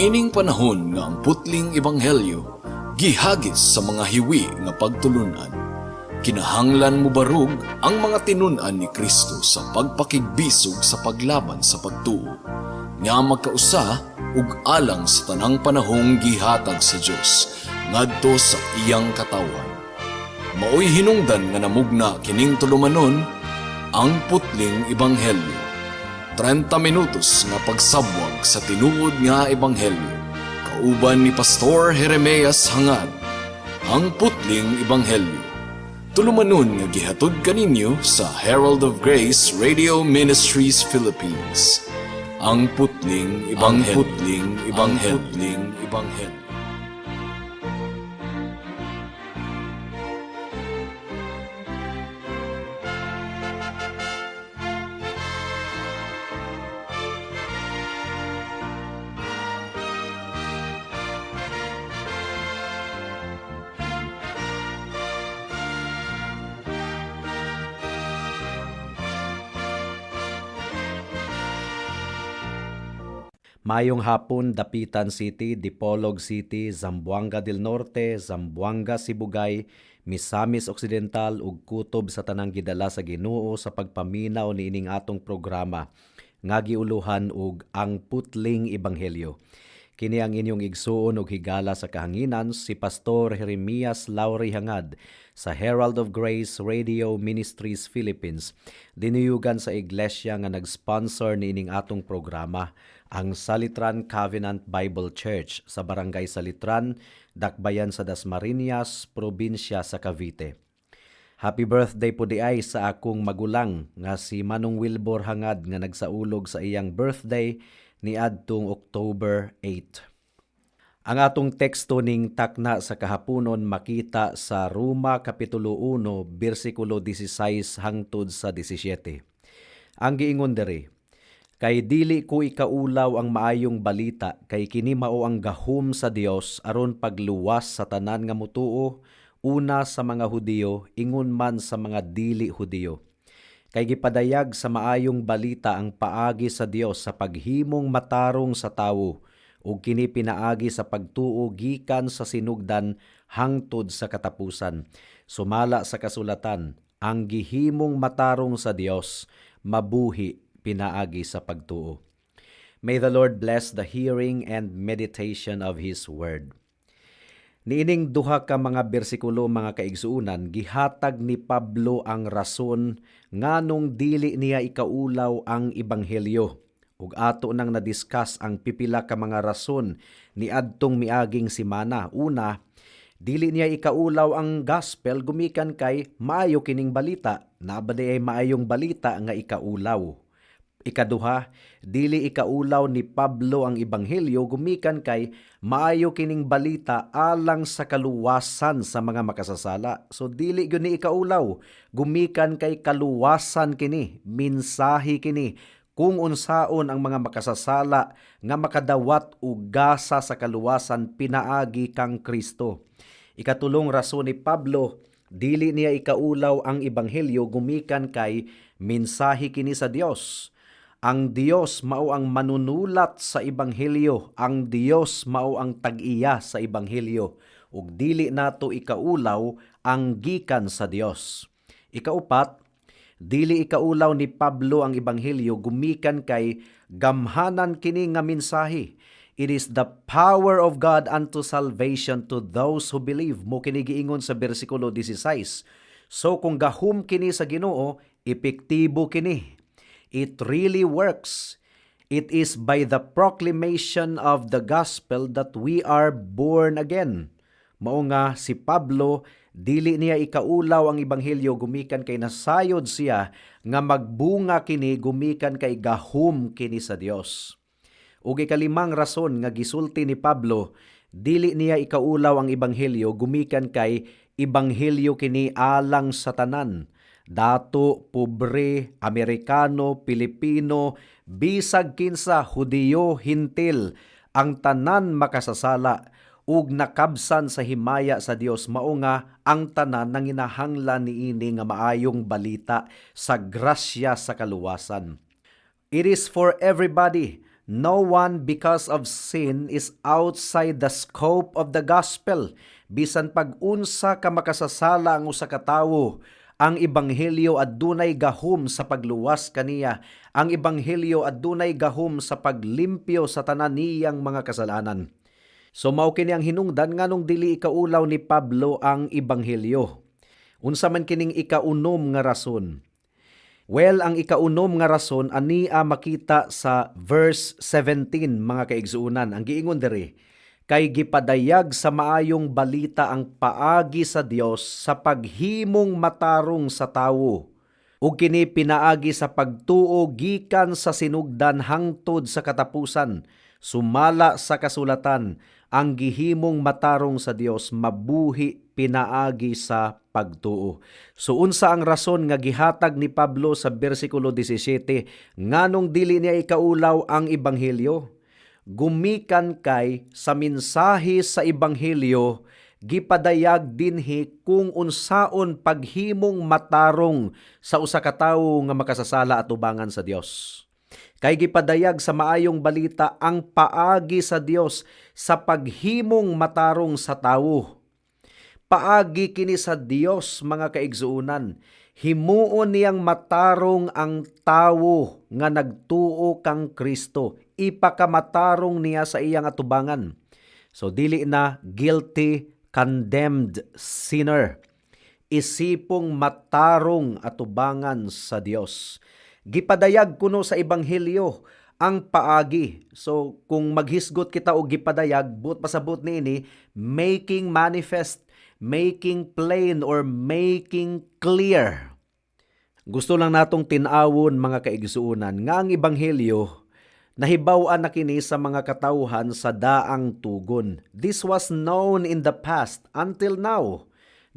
Niining panahon nga ang putling ebanghelyo gihagis sa mga hiwi nga pagtulunan. Kinahanglan mo barug ang mga tinunan ni Cristo sa pagpakigbisog sa paglaban sa pagtuo, nga magkausa ug alang sa tanang panahong gihatag sa Dios ngadto sa iyang katawan. Maoy hinungdan nga namugna kining tulumanon ang putling ebanghelyo. 30 minutos nga pagsabwag sa tinuod nga ebanghelyo. Kauban ni Pastor Jeremias Hangad, ang putling ebanghelyo. Tulumanon nga gihatod kaninyo sa Herald of Grace Radio Ministries Philippines. Ang putling ebanghelyo. Mayong hapon, Dapitan City, Dipolog City, Zamboanga del Norte, Zamboanga Sibugay, Misamis Occidental ug kutob sa tanang gidala sa Ginoo sa pagpaminaw niining atong programa nga giuluhan og ang putling ebanghelyo. Kini ang inyong igsuon og higala sa kahanginan si Pastor Jeremias Lauri Hangad sa Herald of Grace Radio Ministries Philippines. Dinuyugan sa iglesia nga nag-sponsor niining atong programa, ang Salitran Covenant Bible Church sa Barangay Salitran, Dakbayan sa Dasmariñas, Probinsya sa Cavite. Happy birthday po di ay sa akong magulang nga si Manong Wilbur Hangad nga nagsaulog sa iyang birthday ni adtong October 8. Ang atong teksto ning takna sa kahaponon makita sa Roma Kapitulo 1, versikulo 16 hangtod sa 17. Ang giingon diri, kay dili ko ikaulaw ang maayong balita, kay kini mao ang gahom sa Dios aron pagluwas sa tanan nga mutuo, una sa mga Hudiyo, ingon man sa mga dili Hudiyo. Kay gipadayag sa maayong balita ang paagi sa Dios sa paghimong matarong sa tawo, ug kini pinaagi sa pagtuo gikan sa sinugdan hangtod sa katapusan. Sumala sa kasulatan, ang gihimong matarong sa Dios mabuhi pinaagi sa pagtuo. May the Lord bless the hearing and meditation of His Word. Niining duha ka mga bersikulo mga kaigsuunan, gihatag ni Pablo ang rason nganong dili niya ikaulaw ang ebanghelyo. Ug ato nang na-discuss ang pipila ka mga rason ni adtong miaging simana. Una, dili niya ikaulaw ang gospel gumikan kay maayo kining balita, nabadi ay maayong balita nga ikaulaw. Ikaduha, dili ikaulaw ni Pablo ang ebanghelyo gumikan kay maayo kining balita alang sa kaluwasan sa mga makasasala. So dili gyud ni ikaulaw gumikan kay kaluwasan kini, mensahe kini kung unsaon ang mga makasasala nga makadawat og gasa sa kaluwasan pinaagi kang Cristo. Ikatulong rason ni Pablo, dili niya ikaulaw ang ebanghelyo gumikan kay mensahe kini sa Dios. Ang Dios mao ang manunulat sa ebanghelyo, ang Dios mao ang tag-iya sa ebanghelyo, ug dili nato ikaulaw ang gikan sa Dios. Ikaupat, dili ikaulaw ni Pablo ang ebanghelyo gumikan kay gamhanan kini nga mensahe. It is the power of God unto salvation to those who believe. Mo kini giingon sa bersikulo 16. So kung gahum kini sa Ginoo, epektibo kini. It really works. It is by the proclamation of the gospel that we are born again. Mao nga si Pablo, dili niya ikaulaw ang ebanghelyo gumikan kay nasayod siya nga magbunga kini gumikan kay gahum kini sa Dios. Ug ikalimang rason nga gisulti ni Pablo, dili niya ikaulaw ang ebanghelyo gumikan kay ebanghelyo kini alang sa tanan. Dato, pobre, Amerikano, Pilipino, bisag kinsa, Hudiyo, Hintil, ang tanan makasasala ug nakabsan sa himaya sa Dios mao nga ang tanan nang inahanglan niini nga maayong balita sa grasya sa kaluwasan. It is for everybody, No one because of sin is outside the scope of the gospel. Bisan pag-unsa ka makasasala ang usa ka tawo, ang ebanghelyo adunay gahom sa pagluwas kaniya. Ang ebanghelyo adunay gahom sa paglimpyo sa tanan niyang mga kasalanan. So mao kini ang hinungdan nganong dili ikaulaw ni Pablo ang ebanghelyo. Unsa man kining ikaunom nga rason? Well, ang ikaunom nga rason ania makita sa verse 17 mga kaigsuunan. Ang giingon diri, kay gipadayag sa maayong balita ang paagi sa Dios sa paghimong matarong sa tawo. Ug kini pinaagi sa pagtuo gikan sa sinugdan hangtod sa katapusan. Sumala sa kasulatan, ang gihimong matarong sa Dios mabuhi pinaagi sa pagtuo. So unsa ang rason nga gihatag ni Pablo sa bersikulo 17 nganong dili niya ikaulaw ang ebanghelyo? Gumikan kay sa mensahe sa ebanghelyo gipadayag dinhi kung unsaon paghimong matarong sa usa ka tawo nga makasasala atubangan sa Dios. Kay gipadayag sa maayong balita ang paagi sa Dios sa paghimong matarong sa tawo. Paagi kini sa Dios mga kaigsuunan. Himuon niyang matarong ang tawo nga nagtuo kang Cristo. Ipakamatarong niya sa iyang atubangan. So dili na guilty, condemned sinner. Isipong matarong atubangan sa Dios. Gipadayag kuno sa ebanghelyo ang paagi. So kung maghisgot kita og gipadayag, but pasabot niini making manifest, making plain or making clear. Gusto lang natong tinawon mga kaigsuunan nga ang ebanghelyo nahibaw-an na kini sa mga katawhan sa daang tugon. This was known in the past until now.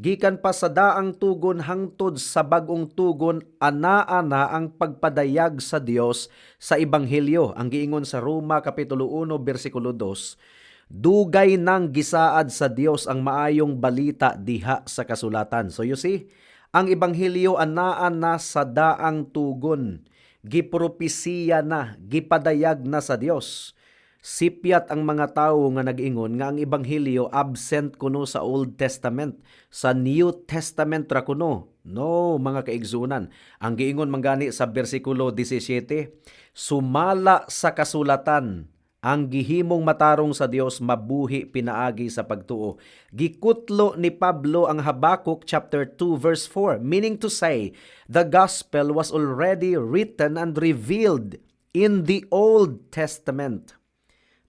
Gikan pa sa daang tugon hangtod sa bagong tugon, anaa na ang pagpadayag sa Dios sa ebanghelyo. Ang giingon sa Roma Kapitulo 1, versikulo 2, dugay nang gisaad sa Dios ang maayong balita diha sa kasulatan. So you see, ang ebanghelyo anaa na sa daang tugon. Gipropesiya na, gipadayag na sa Dios. Sipyat ang mga tawo nga nag-ingon nga ang ebanghelyo absent kuno sa Old Testament, sa New Testament ra kuno. No, mga kaigsunan. Ang giingon manggani sa bersikulo 17, sumala sa kasulatan, ang gihimong matarong sa Dios mabuhi pinaagi sa pagtuo. Gikutlo ni Pablo ang Habakkuk chapter 2 verse 4, meaning to say, the gospel was already written and revealed in the Old Testament.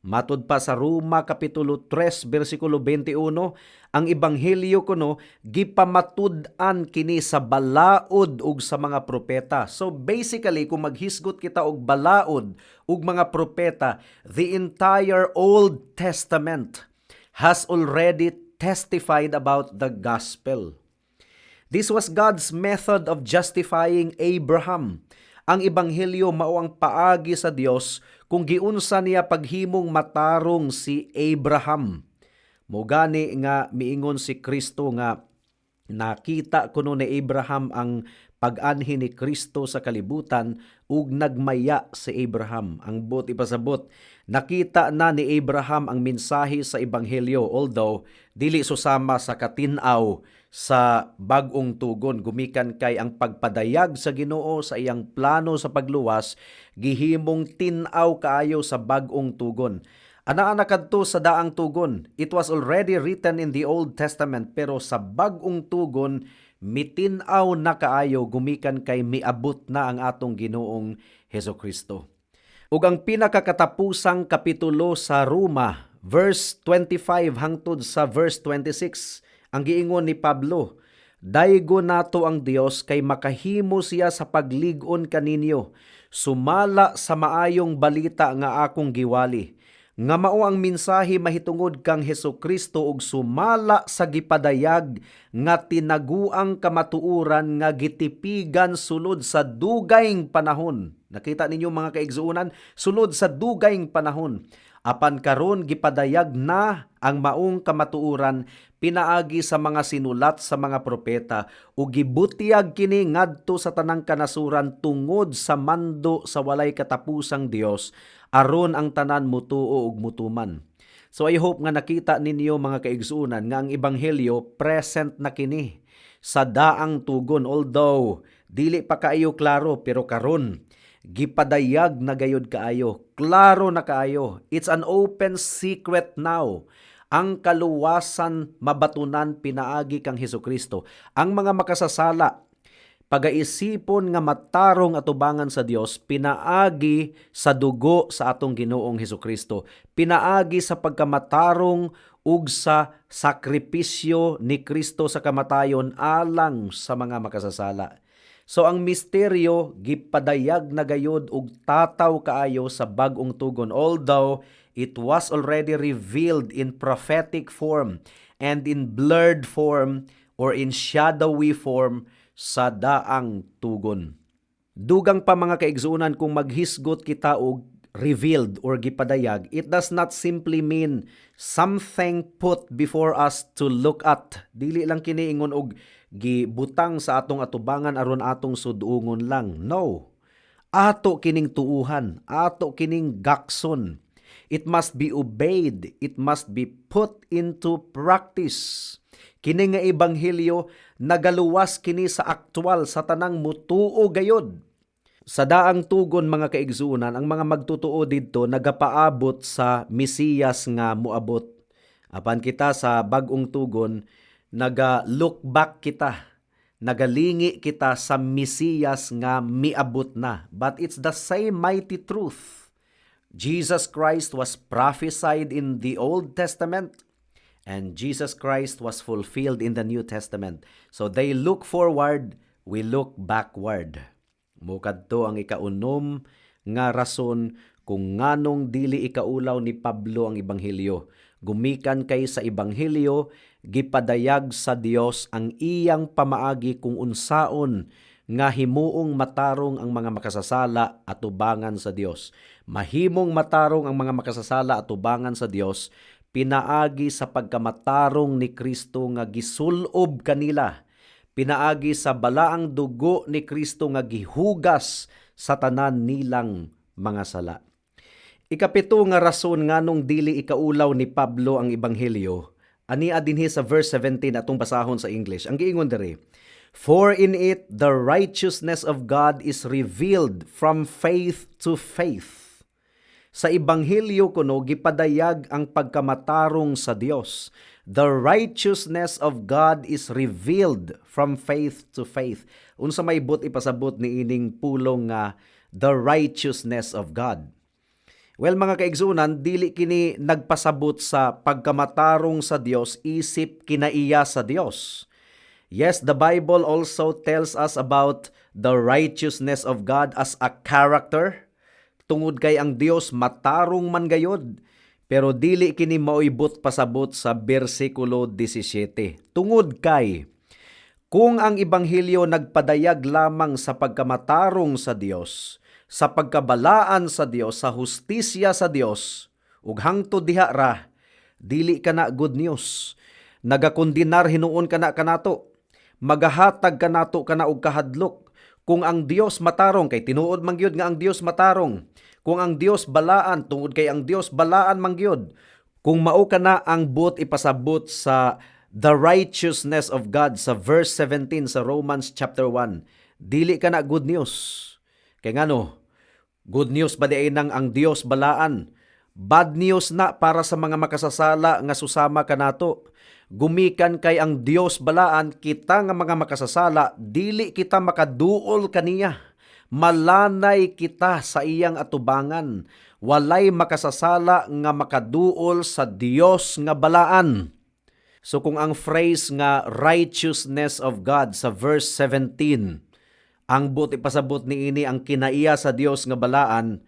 Matud pa sa Roma Kapitulo 3, versikulo 21, ang ebanghelyo kuno gipamatud-an kini sa balaod ug sa mga propeta. So basically, kung maghisgot kita og balaod ug mga propeta, the entire Old Testament has already testified about the gospel. This was God's method of justifying Abraham. Ang ebanghelyo mao ang paagi sa Dios kung giunsa niya paghimong matarong si Abraham. Mogani nga miingon si Cristo nga nakita kuno ni Abraham ang pag-anhi ni Cristo sa kalibutan ug nagmaya si Abraham. Ang buot ipasabot, nakita na ni Abraham ang mensahe sa ebanghelyo, although dili susama sa katinaw sa bag-ong tugon. Gumikan kay ang pagpadayag sa Ginoo sa iyang plano sa pagluwas gihimong tin-aw kaayo sa bag-ong tugon. Anaa kadto sa daang tugon, it was already written in the Old Testament, pero sa bag-ong tugon mitin-aw na kaayo gumikan kay miabot na ang atong Ginoong Hesukristo. Ug ang pinakakatapusang kapitulo sa Roma, verse 25 hangtod sa verse 26, ang giingon ni Pablo, daygo nato ang Dios kay makahimo siya sa paglig-on kaninyo, sumala sa maayong balita nga akong giwali, nga mao ang mensahe mahitungod kang Hesukristo ug sumala sa gipadayag nga tinaguang kamatuoran nga gitipigan sulod sa dugayng panahon. Nakita ninyo mga kaigsuunan, sulod sa dugayng panahon. Apan karon gipadayag na ang maong kamatuoran pinaagi sa mga sinulat sa mga propeta ug gibutiag kini ngadto sa tanang kanasuran tungod sa mando sa walay katapusang Dios aron ang tanan mutuo ug mutuman. So I hope nga nakita ninyo mga kaigsuunan nga ang ebanghelyo present na kini sa daang tugon, although dili pa kaayo klaro, pero karon gipadayag na gayud kaayo, klaro na kaayo. It's an open secret now. Ang kaluwasan mabatunan pinaagi kang Hesukristo. Ang mga makasasala pagaisipon nga matarong atubangan sa Dios, pinaagi sa dugo sa atong Ginoong Hesukristo. Pinaagi sa pagkamatarong ug sa sakripisyo ni Kristo sa kamatayon alang sa mga makasasala. So ang misteryo gipadayag na gayud ug tataw kaayo sa bag-ong tugon, although it was already revealed in prophetic form and in blurred form or in shadowy form sa daang tugon. Dugang pa mga kaigsuunan, kung maghisgot kita og revealed or gipadayag, it does not simply mean something put before us to look at. Dili lang kini ingon og gibutang sa atong atubangan aron atong sudungon lang. No. Ato kining tuuhan, ato kining gakson. It must be obeyed, it must be put into practice. Kini nga ebanghelyo nagaluwas kini sa aktwal sa tanang mutuo gayod. Sa daang tugon mga kaigsuunan, ang mga magtutuo didto nagapaabot sa Mesiyas nga muabot. Apan kita sa bag-ong tugon, naga-look back kita, nagalingi kita sa Mesiyas nga miabot na. But it's the same mighty truth. Jesus Christ was prophesied in the Old Testament, and Jesus Christ was fulfilled in the New Testament. So they look forward, we look backward. Mukadto ang ikaunom nga rason kung nganong dili ikaulaw ni Pablo ang ebanghelyo. Gumikan kay sa ebanghelyo, gipadayag sa Dios ang iyang pamaagi kung unsaon nga himuong matarong ang mga makasasala atubangan sa Dios. Mahimong matarong ang mga makasasala atubangan sa Dios pinaagi sa pagkamatarong ni Kristo nga gisulob kanila. Pinaagi sa balaang dugo ni Kristo nga gihugas sa tanan nilang mga sala. Ikapito nga rason nganong dili ikaulaw ni Pablo ang ebanghelyo, ania dinhi sa verse 17 atong basahon sa English. Ang giingon diri, "For in it the righteousness of God is revealed from faith to faith." Sa ebanghelyo kuno gipadayag ang pagkamatarong sa Dios. The righteousness of God is revealed from faith to faith. Unsa may but ipasabot ni ining pulong nga the righteousness of God. Well, mga kaigsunan, dili kini nagpasabot sa pagkamatarong sa Dios isip kinaiya sa Dios. Yes, the Bible also tells us about the righteousness of God as a character. Tungod kay ang Dios matarong man gayod, pero dili kini maoibot pasabot sa bersikulo 17. Tungod kay kung ang ebanghelyo nagpadayag lamang sa pagkamatarong sa Dios, sa pagkabalaan sa Dios, sa hustisya sa Dios, ug hangtod diha ra, dili kana good news. Nagakondinar hinuon kana kanato. Magahatag kanato kana og kahadlok. Kung ang Dios matarong, kay tinuod man gyud nga ang Dios matarong. Kung ang Dios balaan, tungod kay ang Dios balaan man gyud. Kung mao kana ang but ipasabot sa the righteousness of God sa verse 17 sa Romans chapter 1, dili kana good news. Kay ngano? Good news ba di nang ang Dios balaan? Bad news na para sa mga makasasala nga susama kanato. Gumikan kay ang Dios balaan, kita nga mga makasasala, dili kita makaduol kaniya. Malanay kita sa iyang atubangan. Walay makasasala nga makaduol sa Dios nga balaan. So kung ang phrase nga righteousness of God sa verse 17, ang buti pasabot ni ini ang kinaiya sa Dios nga balaan,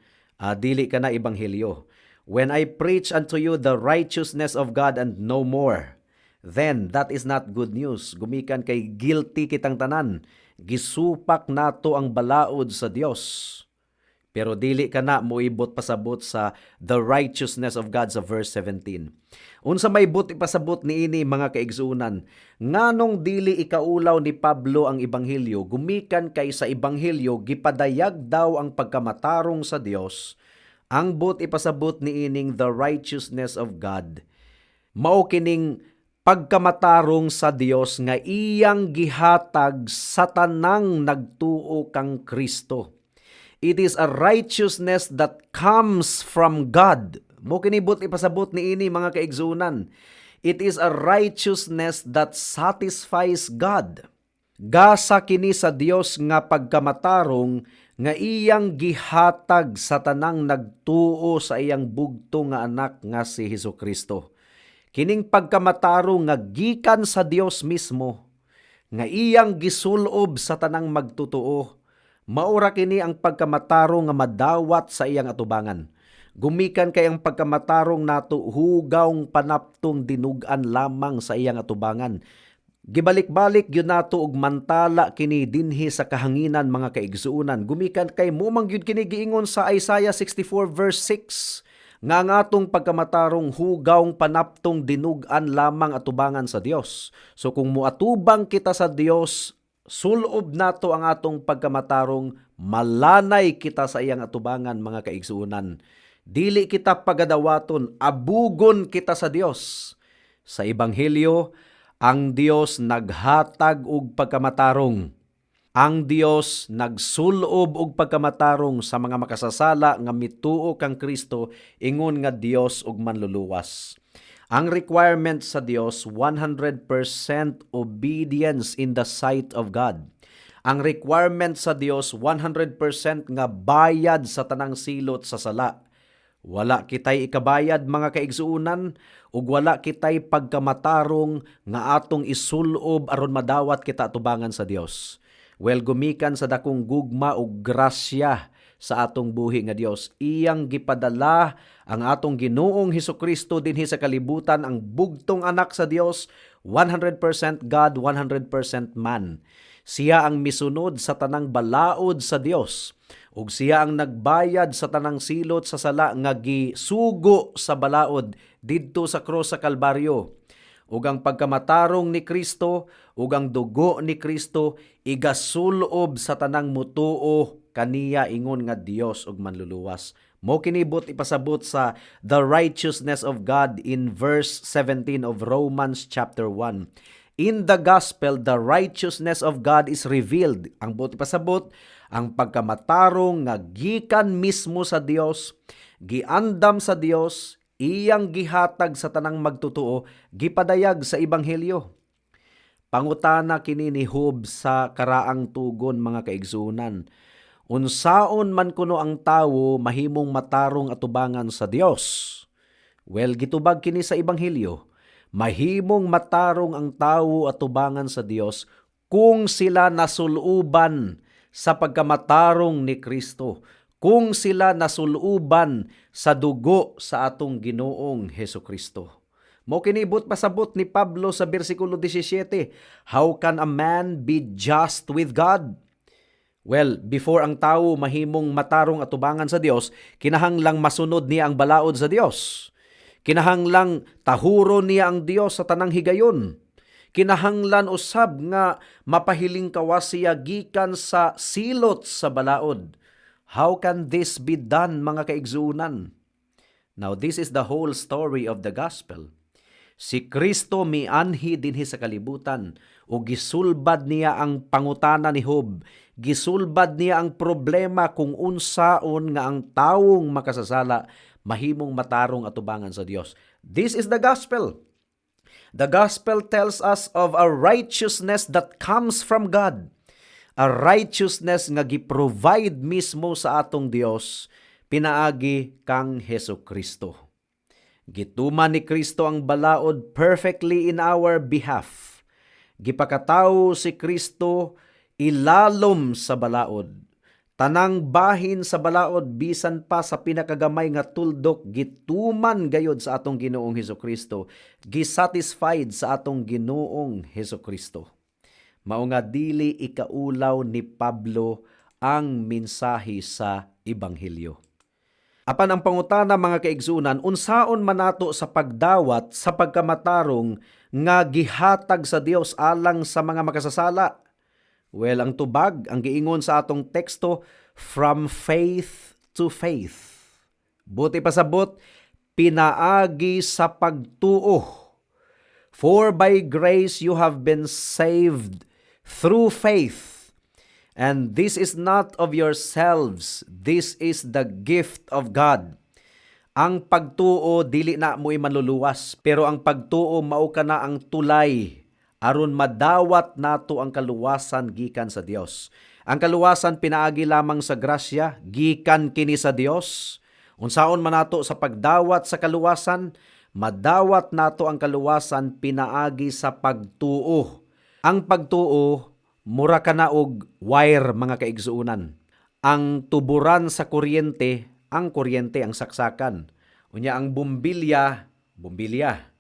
dili ka na ebanghelyo. When I preach unto you the righteousness of God and no more, then that is not good news. Gumikan kay guilty kitang tanan. Gisupak nato ang balaod sa Dios. Pero dili ka na moibot pasabot sa the righteousness of God sa verse 17. Unsa may buti pasabot ni ini mga kaigsuunan, nganong dili ikaulaw ni Pablo ang ebanghelyo, gumikan kay sa ebanghelyo gipadayag daw ang pagkamatarong sa Dios, Ang but ipasabot ni ining the righteousness of God, mao kining pagkamatarong sa Dios nga iyang gihatag sa tanang nagtuo kang Cristo. It is a righteousness that comes from God. Mo kini but ipasabot ni ini mga kaigsunan. It is a righteousness that satisfies God. Gasa kini sa Dios nga pagkamatarong nga iyang gihatag sa tanang nagtuo sa iyang bugto nga anak nga si Hesukristo. Kining pagkamatarong nga gikan sa Dios mismo, nga iyang gisulob sa tanang magtutuo, maura kini ang pagkamatarong nga madawat sa iyang atubangan. Gumikan kay ang pagkamatarong nato hugawng panaptong dinugan lamang sa iyang atubangan. Gibalik-balik yun nato og mantala kini dinhi sa kahanginan mga kaigsuunan. Gumikan kay mumang yun kini giingon sa Isaiah 64 verse 6 nga ang atong pagkamatarong hugawng panaptong dinugan lamang atubangan sa Dios. So kung muatubang kita sa Dios, sulob nato ang atong pagkamatarong, malanay kita sa iyang atubangan mga kaigsuunan. Dili kita pagadawaton, abugon kita sa Dios. Sa Ebanghelyo, ang Dios naghatag og pagkamatarong. Ang Dios nagsulob og pagkamatarong sa mga makasasala nga mituo kang Cristo, ingon nga Dios ug manluluwas. Ang requirement sa Dios, 100% obedience in the sight of God. Ang requirement sa Dios, 100% nga bayad sa tanang silot sa sala. Wala kitay ikabayad mga kaigsuunan, ug wala kitay pagkamatarong nga atong isulob aron madawat kita atubangan sa Dios. Well, gumikan sa dakong gugma ug grasya sa atong buhi nga Dios, iyang gipadala ang atong Ginoong Hesukristo dinhi sa kalibutan, ang bugtong anak sa Dios, 100% God, 100% man. Siya ang misunod sa tanang balaod sa Dios, ug siya ang nagbayad sa tanang silot sa sala nga gisugo sa balaod didto sa krus sa Kalbaryo. Ug ang pagkamatarong ni Cristo ug ang dugo ni Cristo igasulob sa tanang mutuo kaniya, ingon nga Dios ug manluluwas. Mo kinibot ipasabot sa the righteousness of God in verse 17 of Romans chapter 1. In the gospel, the righteousness of God is revealed. Ang buti pasabot, ang pagkamatarong nga gikan mismo sa Dios, giandam sa Dios, iyang gihatag sa tanang magtutuo, gipadayag sa Ebanghelyo. Pangutana kini ni Job sa karaang tugon mga kaigsunan. Unsaon man kuno ang tawo mahimong matarong atubangan sa Dios? Well, gitubag kini sa Ebanghelyo. Mahimong matarong ang tawo atubangan sa Dios kung sila nasuluban sa pagkamatarong ni Cristo, kung sila nasuluban sa dugo sa atong Ginoong Hesukristo. Mo kinibot pasabot ni Pablo sa bersikulo 17, how can a man be just with God? Well, before ang tawo mahimong matarong atubangan sa Dios, kinahanglang masunod niya ang balaod sa Dios. Kinahanglang tahuro niya ang Dios sa tanang higayon. Kinahanglan usab nga mapahiling kawas siya gikan sa silot sa balaod. How can this be done mga kaigsuunan? Now this is the whole story of the gospel. Si Cristo mianhi dinhi sa kalibutan o gisulbad niya ang pangutana ni Job. Gisulbad niya ang problema kung unsaon nga ang tawong makasasala mahimong matarong atubangan sa Dios. This is the gospel. The gospel tells us of a righteousness that comes from God. A righteousness nga gi-provide mismo sa atong Dios pinaagi kang Hesukristo. Gituman ni Cristo ang balaod perfectly in our behalf. Gipakatawo si Cristo ilalom sa balaod. Tanang bahin sa balaod bisan pa sa pinakagamay nga tuldok gituman gayod sa atong Ginoong Hesukristo, gisatisfied sa atong Ginoong Hesukristo. Mao nga dili ikaulaw ni Pablo ang mensahe sa Ebanghelyo. Apan ang pangutana mga kaigsunan, unsaon man nato sa pagdawat sa pagkamatarong nga gihatag sa Dios alang sa mga makasasala? Well, ang tubag, ang giingon sa atong teksto, from faith to faith. Buti pasabot, pinaagi sa pagtuo. For by grace you have been saved through faith. And this is not of yourselves, this is the gift of God. Ang pagtuo dili na mo'y manluluwas, pero ang pagtuo mao kana ang tulay aron madawat nato ang kaluwasan gikan sa Dios. Ang kaluwasan pinaagi lamang sa grasya gikan kini sa Dios. Unsaon man nato sa pagdawat sa kaluwasan, madawat nato ang kaluwasan pinaagi sa pagtuo. Ang pagtuo mura kana og wire mga kaigsuunan. Ang tuburan sa kuryente, ang kuryente ang saksakan. Unya ang bumbilya, bumbilya.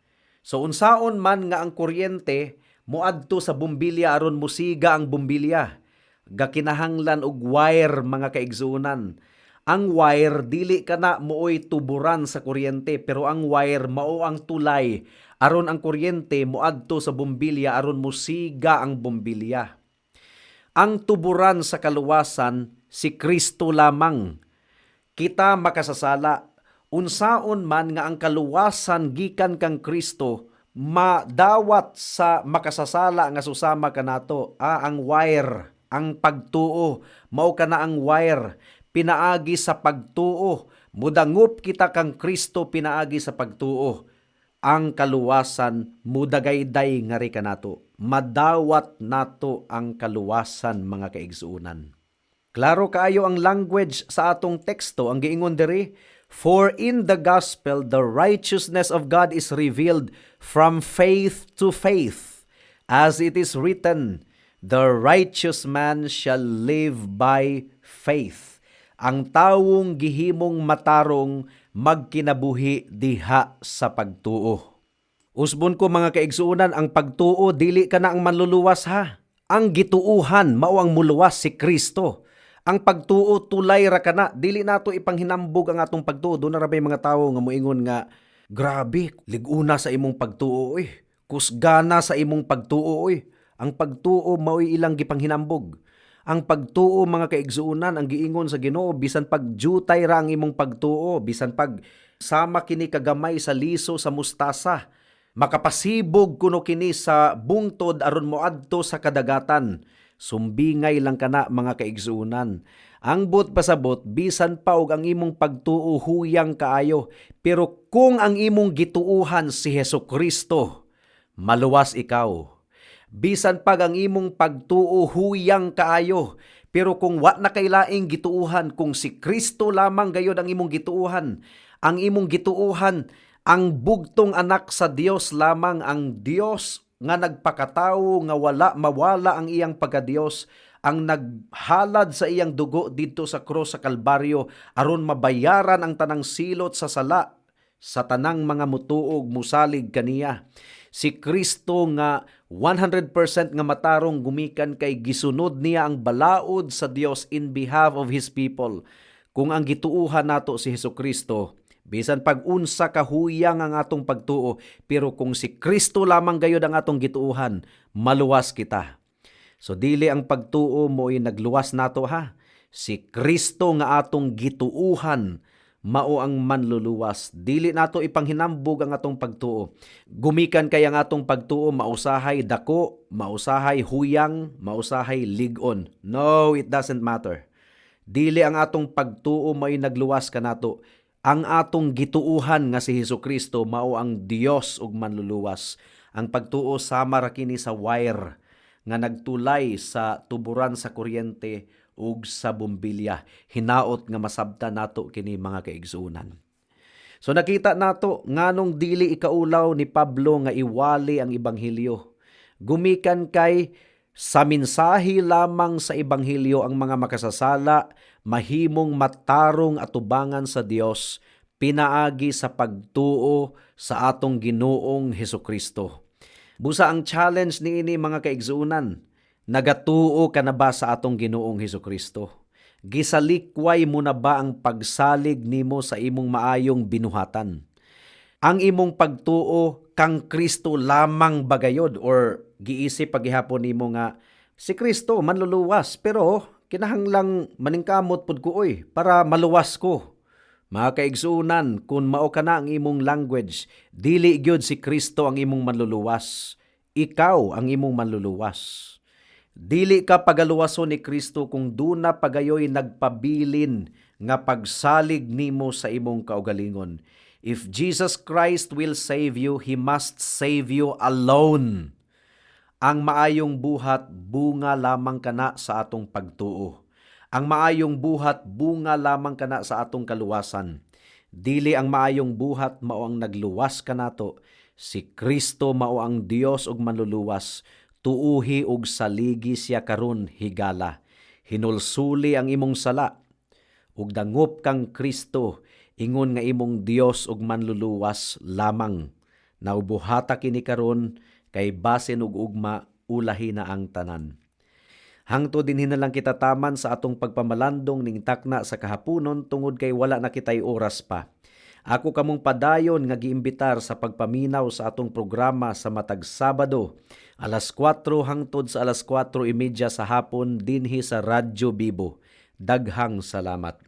So unsaon man nga ang kuryente moadto sa bumbilya aron musiga ang bumbilya. Gakinahanglan og wire mga kaigsuunan. Ang wire dili kana mooy tuburan sa kuryente, pero ang wire mao ang tulay aron ang kuryente moadto sa bumbilya aron musiga ang bumbilya. Ang tuburan sa kaluwasan si Cristo lamang. Kita makasasala. Unsaon man nga ang kaluwasan gikan kang Cristo, madawat sa makasasala nga susama kanato. Ang wire, ang pagtuo, mao kana ang wire. Pinaagi sa pagtuo. Mudangup kita kang Cristo pinaagi sa pagtuo. Ang kaluwasan mudagayday nga ri kanato. Madawat nato ang kaluwasan mga kaigsuunan. Klaro kaayo ang language sa atong teksto. Ang giingon diri, for in the gospel the righteousness of God is revealed from faith to faith. As it is written, the righteous man shall live by faith. Ang tawong gihimong matarong magkinabuhi diha sa pagtuo. Usbon ko mga kaigsuunan, ang pagtuo dili kana ang manluluwas ha. Ang gituuhan mao ang muluwas si Cristo. Ang pagtuo tulay ra kana, dili nato ipanghinambog ang atong pagtuo. Doon na rabay mga tawo nga moingon nga, grabe, liguna sa imong pagtuo oy. Kusgana sa imong pagtuo oy. Ang pagtuo mao'y ilang gipanghinambog. Ang pagtuo mga kaigsuunan ang giingon sa Ginoo, bisan pagjutay ra ang imong pagtuo, bisan pag sama kini kagamay sa liso sa mustasa, makapasibog kuno kini sa bungtod aron moadto sa kadagatan. Sumbingay lang kana mga kaigsuunan. Ang but pasabot, bisan pa og ang imong pagtuo huyang kaayo, pero kung ang imong gituuhan si Hesukristo, maluwas ikaw. Bisan pag ang imong pagtuo huyang kaayo, pero kung wa na kailaing gituuhan, kung si Cristo lamang gayod ang imong gituuhan, ang bugtong anak sa Dios lamang, ang Dios nga nagpakatawo nga wala mawala ang iyang pagka-Dios, ang naghalad sa iyang dugo didto sa krus sa Kalbaryo aron mabayaran ang tanang silot sa sala sa tanang mga mutuog musalig kaniya. Si Cristo nga 100% nga matarong gumikan kay gisunod niya ang balaod sa Dios in behalf of His people. Kung ang gituuhan nato si Hesukristo, bisan pag-unsa kahuyang ang atong pagtuo, pero kung si Cristo lamang gayod ang atong gituuhan, maluwas kita. So dili ang pagtuo mo'y nagluwas nato ha. Si Cristo nga atong gituuhan, mao ang manluluwas. Dili nato ipanghinambog ang atong pagtuo. Gumikan kay ang atong pagtuo mausahay dako, mausahay huyang, mausahay ligon. No, it doesn't matter. Dili ang atong pagtuo may nagluwas kanato. Ang atong gituuhan nga si Hesukristo mao ang Dios ug manluluwas. Ang pagtuo sama ra kini sa wire nga nagtulay sa tuburan sa kuryente ug sa bumbilya. Hinaot nga masabta nato kini mga kaigsuunan. So nakita nato nganong dili ikaulaw ni Pablo nga iwali ang ebanghelyo. Gumikan kay sa mensahe lamang sa ebanghelyo ang mga makasasala mahimong matarong atubangan sa Dios pinaagi sa pagtuo sa atong Ginoong Hesukristo. Busa ang challenge niini mga kaigsuunan, nagatuo ka na ba sa atong Ginoong Hesukristo? Gisalikway mo na ba ang pagsalig nimo sa imong maayong binuhatan? Ang imong pagtuo kang Cristo lamang bagayod or giisip paghihapon nimo nga si Cristo manluluwas pero kinahanglang maningkamot pud ko para maluwas ko. Mga kaigsuunan, kung mao ka na ang imong language, dili gyud si Cristo ang imong manluluwas. Ikaw ang imong manluluwas. Dili ka pagaluwason ni Cristo kung duna pagayoy nagpabilin nga pagsalig nimo sa imong kaugalingon. If Jesus Christ will save you, He must save you alone. Ang maayong buhat, bunga lamang kana sa atong pagtuo. Ang maayong buhat, bunga lamang kana sa atong kaluwasan. Dili ang maayong buhat mao ang nagluwas kanato. Si Cristo mao ang Dios ug manluluwas. Tuuhi ug saligi siya karon higala. Hinulsuli ang imong sala. Ug dangop kang Cristo, ingon nga imong Dios ug manluluwas lamang. Naubuhata kini karon kay basin ug ugma ulahi na ang tanan. Hangtod dinhi na lang kita taman sa atong pagpamalandong ning takna sa kahaponon tungod kay wala na kitay oras pa. Ako kamong padayon nga giimbitar sa pagpaminaw sa atong programa sa matag Sabado, alas 4 hangtod sa alas 4:30 sa hapon dinhi sa Radyo Bibo. Daghang salamat.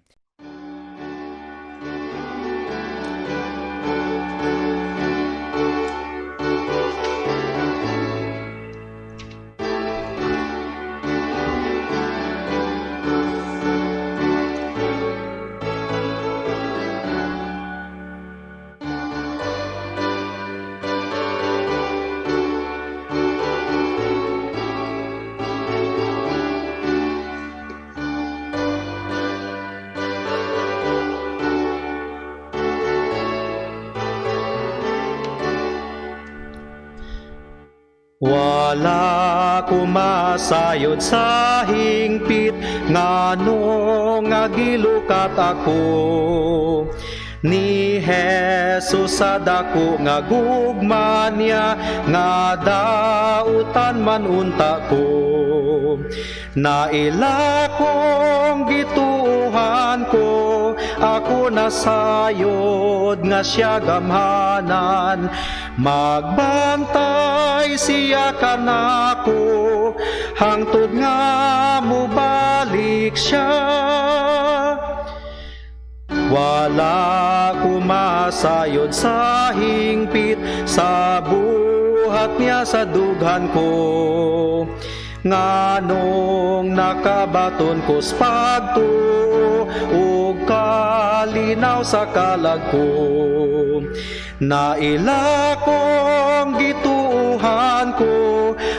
Wala kumasayod sa hingpit ngano nga gilukat ako ni Jesus sa dako nga gugma niya nga dautan man unta ko naila kong gituuhan ko ako nasayod nga siya gamhanan magbantay siya kanako hangtod nga mubalik siya wala kumasayod sa hingpit sa buhat niya sa dughan ko nganong nakabaton ko sa pagtuo ug kalinaw sa kalag ko naila kong gituuhan ko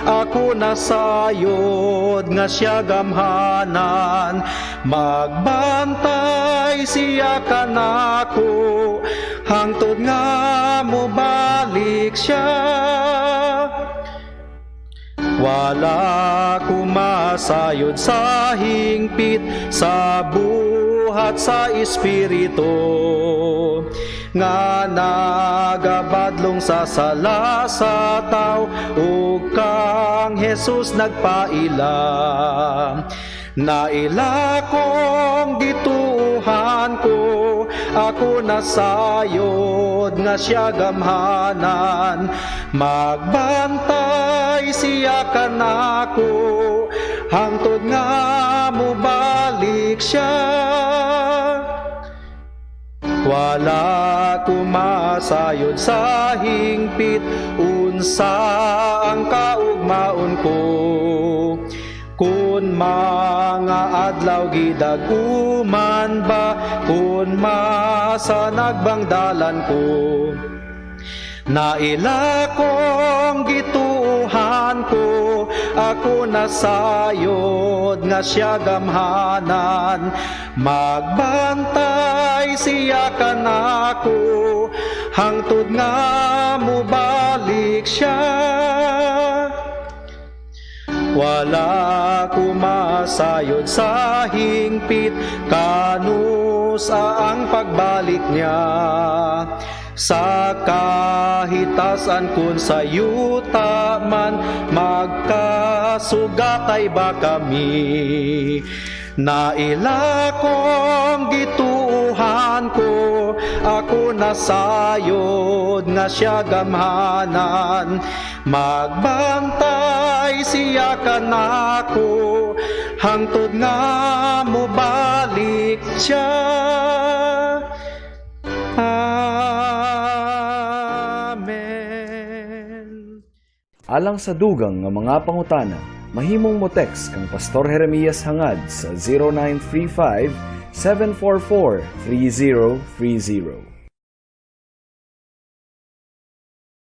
ako nasayod nga siya gamhanan magbantay siya kanako hangtod nga mobalik siya wala kumasayod sa hingpit sa buhat sa espiritu nga nagabadlong sa sala sa tao ug kang Jesus nagpaila naila kong gituuhan ko ako nasayod nga siya gamhanan magbantay siya kanako hangtod nga mubalik siya wala kumasayod sa hingpit unsa ang kaugmaon ko kun mga adlaw gidaguman ba kun masa nagbangdalan ko naila kong gituuhan ko ako nasayod nga siya gamhanan magbantay siya kanako hangtod nga mubalik siya wala kumasayod sa hingpit kanus ang pagbalik niya sa kahitasan kun sa yuta man magkasugatay ba kami naila kong gituuhan ko ako nasayod nga siya gamhanan magbantay siya kanako hangtod nga mubalik siya Alang sa dugang nga mga pangutana, mahimong mo text kang Pastor Jeremias hangad sa 0935 744 3030.